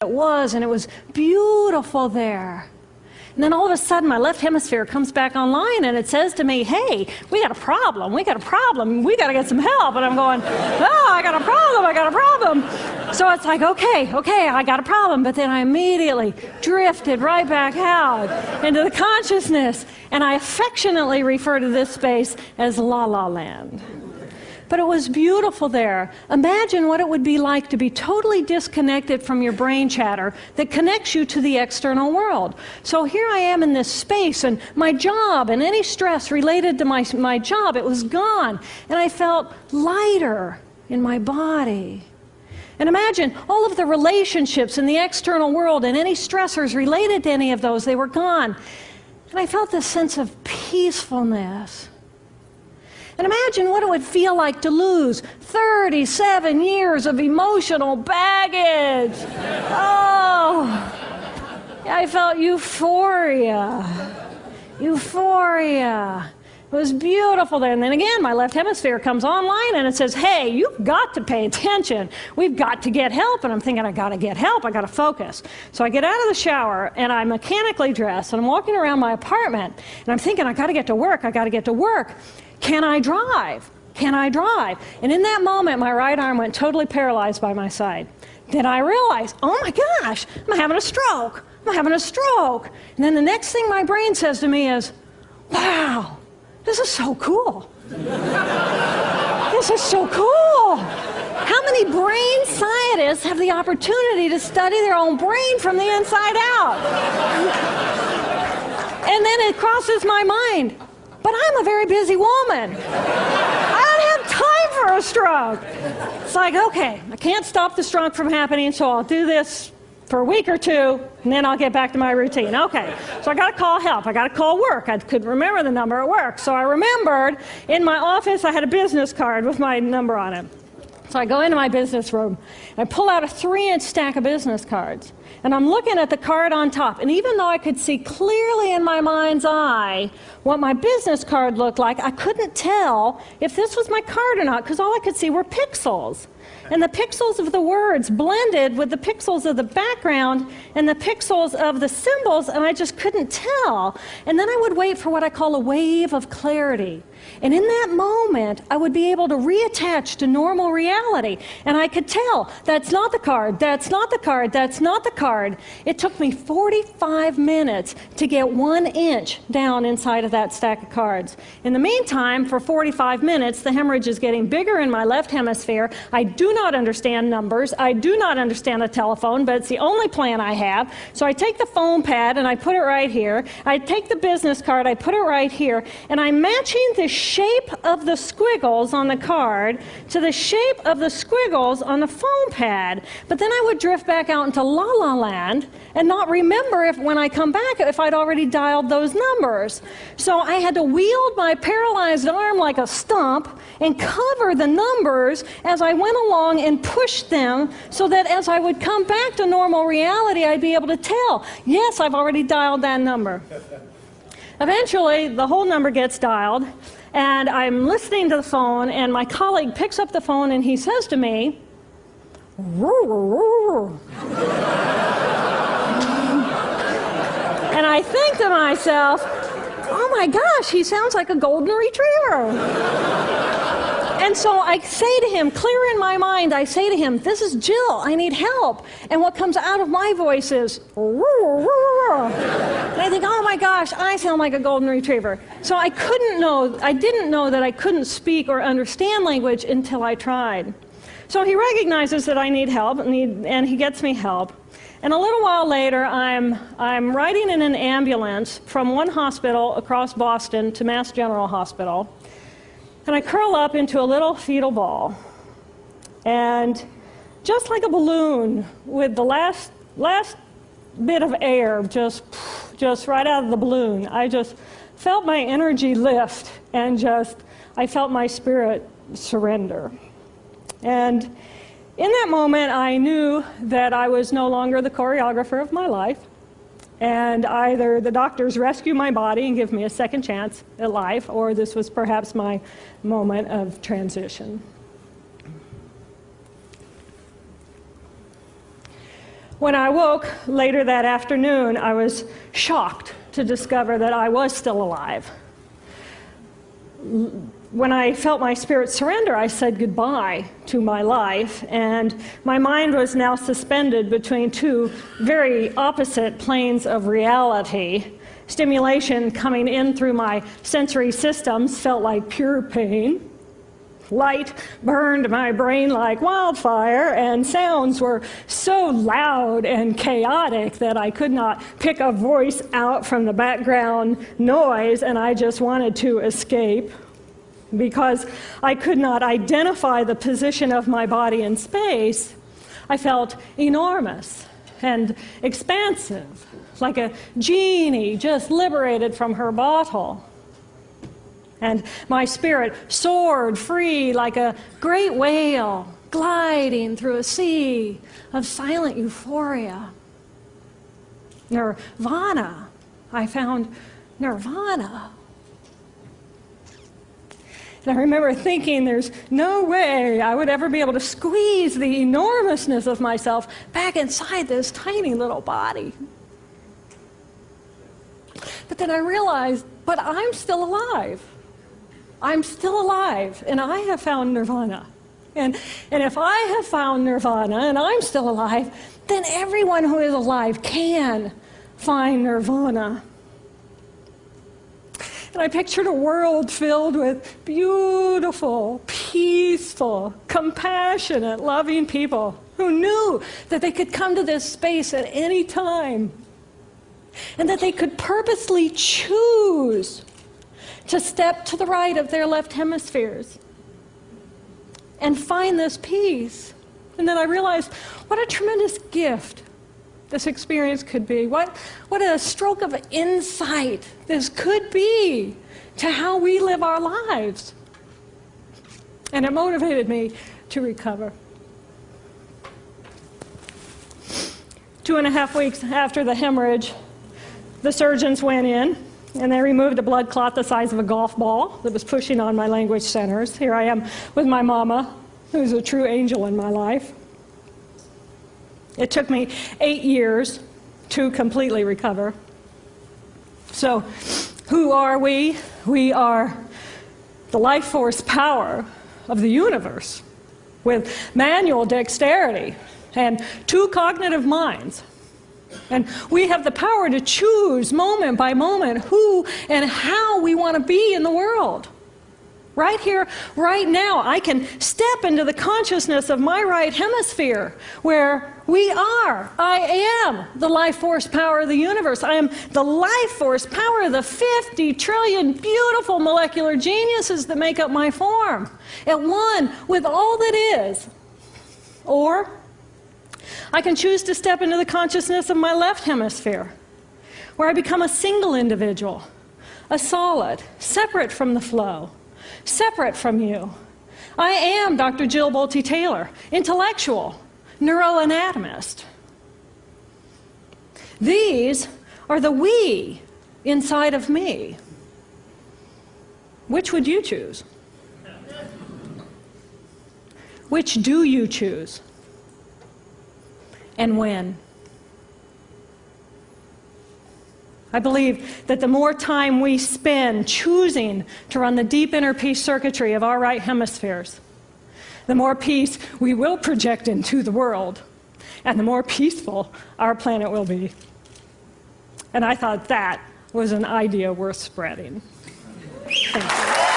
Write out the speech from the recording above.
it was, and it was beautiful there. And then all of a sudden, my left hemisphere comes back online, and it says to me, hey, we got a problem, we got a problem, we got to get some help. And I'm going, oh, I got a problem, I got a problem. So it's like, okay, I got a problem. But then I immediately drifted right back out into the consciousness, and I affectionately refer to this space as La La Land. But it was beautiful there. Imagine what it would be like to be totally disconnected from your brain chatter that connects you to the external world. So here I am in this space, and my job and any stress related to my job, it was gone. And I felt lighter in my body. And imagine all of the relationships in the external world and any stressors related to any of those, they were gone. And I felt this sense of peacefulness. And imagine what it would feel like to lose 37 years of emotional baggage. Oh, I felt euphoria. Euphoria. It was beautiful there. And then again, my left hemisphere comes online and it says, hey, you've got to pay attention. We've got to get help. And I'm thinking, I got to get help. I got to focus. So I get out of the shower and I'm mechanically dressed and I'm walking around my apartment and I'm thinking, I got to get to work. I got to get to work. Can I drive? Can I drive? And in that moment, my right arm went totally paralyzed by my side. Then I realized, oh my gosh, I'm having a stroke. I'm having a stroke. And then the next thing my brain says to me is, wow, this is so cool. This is so cool. How many brain scientists have the opportunity to study their own brain from the inside out? And then it crosses my mind, but I'm a very busy woman. I don't have time for a stroke. It's like, okay, I can't stop the stroke from happening, so I'll do this for a week or two, and then I'll get back to my routine. Okay, so I got to call help. I got to call work. I could remember the number at work. So I remembered in my office I had a business card with my number on it. So I go into my business room, and I pull out a 3-inch stack of business cards. And I'm looking at the card on top. And even though I could see clearly in my mind's eye what my business card looked like, I couldn't tell if this was my card or not, because all I could see were pixels. And the pixels of the words blended with the pixels of the background and the pixels of the symbols, and I just couldn't tell. And then I would wait for what I call a wave of clarity. And in that moment, I would be able to reattach to normal reality. And I could tell, that's not the card, that's not the card, that's not the card. It took me 45 minutes to get 1 inch down inside of that stack of cards. In the meantime, for 45 minutes, the hemorrhage is getting bigger in my left hemisphere. I do not understand numbers. I do not understand a telephone, but it's the only plan I have. So I take the phone pad and I put it right here. I take the business card, I put it right here, and I'm matching the shape of the squiggles on the card to the shape of the squiggles on the phone pad. But then I would drift back out into La La Land and not remember if when I come back if I'd already dialed those numbers. So I had to wield my paralyzed arm like a stump and cover the numbers as I went along and push them so that as I would come back to normal reality, I'd be able to tell, yes, I've already dialed that number. Eventually, the whole number gets dialed, and I'm listening to the phone, and my colleague picks up the phone, and he says to me, and I think to myself, oh my gosh, he sounds like a golden retriever. And so I say to him, clear in my mind, I say to him, this is Jill, I need help. And what comes out of my voice is, and I think, oh my gosh, I sound like a golden retriever. So I didn't know that I couldn't speak or understand language until I tried. So he recognizes that I need help, and he gets me help. And a little while later, I'm riding in an ambulance from one hospital across Boston to Mass General Hospital. And I curl up into a little fetal ball. And just like a balloon, with the last bit of air just right out of the balloon, I just felt my energy lift, and I felt my spirit surrender. And in that moment, I knew that I was no longer the choreographer of my life, and either the doctors rescue my body and give me a second chance at life, or this was perhaps my moment of transition. When I woke later that afternoon, I was shocked to discover that I was still alive. When I felt my spirit surrender, I said goodbye to my life, and my mind was now suspended between two very opposite planes of reality. Stimulation coming in through my sensory systems felt like pure pain. Light burned my brain like wildfire, and sounds were so loud and chaotic that I could not pick a voice out from the background noise, and I just wanted to escape. Because I could not identify the position of my body in space, I felt enormous and expansive, like a genie just liberated from her bottle. And my spirit soared free like a great whale gliding through a sea of silent euphoria. Nirvana. I found nirvana. And I remember thinking there's no way I would ever be able to squeeze the enormousness of myself back inside this tiny little body. But then I realized, but I'm still alive. I'm still alive, and I have found nirvana. And if I have found nirvana and I'm still alive, then everyone who is alive can find nirvana. And I pictured a world filled with beautiful, peaceful, compassionate, loving people who knew that they could come to this space at any time, and that they could purposely choose to step to the right of their left hemispheres and find this peace. And then I realized what a tremendous gift this experience could be. What a stroke of insight this could be to how we live our lives. And it motivated me to recover. 2.5 weeks after the hemorrhage, the surgeons went in and they removed a blood clot the size of a golf ball that was pushing on my language centers. Here I am with my mama, who's a true angel in my life. It took me 8 years to completely recover. So, who are we? We are the life force power of the universe with manual dexterity and 2 cognitive minds. And we have the power to choose moment by moment who and how we want to be in the world. Right here, right now, I can step into the consciousness of my right hemisphere where we are. I am the life force power of the universe. I am the life force power of the 50 trillion beautiful molecular geniuses that make up my form, at one with all that is. Or I can choose to step into the consciousness of my left hemisphere, where I become a single individual, a solid, separate from the flow, separate from you. I am Dr. Jill Bolte Taylor, intellectual, neuroanatomist. These are the we inside of me. Which would you choose? Which do you choose? And when? I believe that the more time we spend choosing to run the deep inner peace circuitry of our right hemispheres, the more peace we will project into the world, and the more peaceful our planet will be. And I thought that was an idea worth spreading. Thank you.